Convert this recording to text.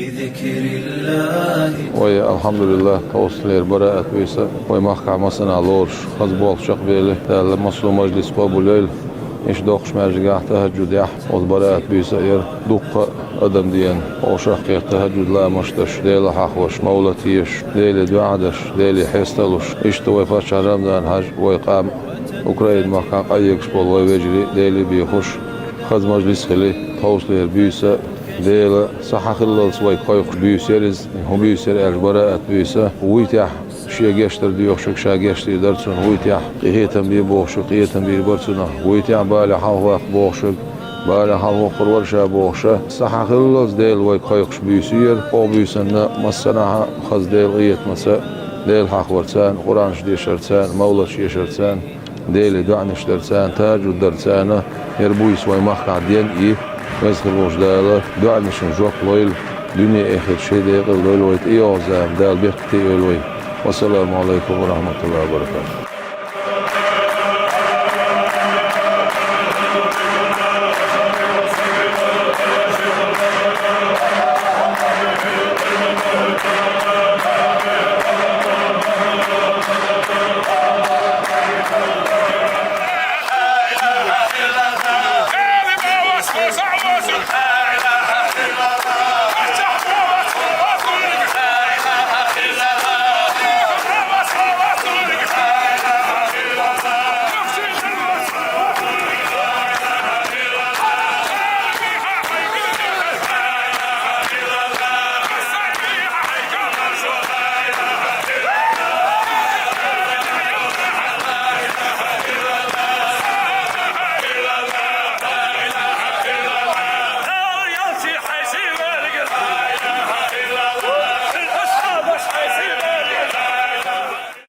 بذكر الله. والحمد لله توصل براءة بيسا ومحكمة لورش خزبول شقبيلي المصلو مجلس قبول إيش دوقش مرجع تهجد يح والبراءة بيسا دوق أدم ديان وشق تهجد لا مشتش ديل حقوش مولتيش ديل دوعدش ديل حيستلوش إيش توي فاتش رمضان حج ويقام أوكرين محكم قيقش بول ويجري ديل بيخش خز مجلس خلي توصل بيسا ديل صح خلال سوي قيق بيسيرز هم بيسير البراءة بيسا ويتح شيء جشتر ديوشك شا جشتر درسون ويتح قيتم بي بوشك قيتم بي برسونه ويتح بالي حوق بوشك بالي حوق قرورشا بوشا صح خلال ديل وي قيقش بيسير او بيسنا مسنا خز ديل قيت مسا ديل حق ورسان قران شدي شرسان مولى شي شرسان ديل دعنش درسان تاج ودرسانه يربويس وي مخ دين ايه مزخر وش داله دعنش نجوق ليل دنيا اخر شيء ديل ليل ويت ايوزام دال بيختي ليل والسلام عليكم ورحمة الله وبركاته.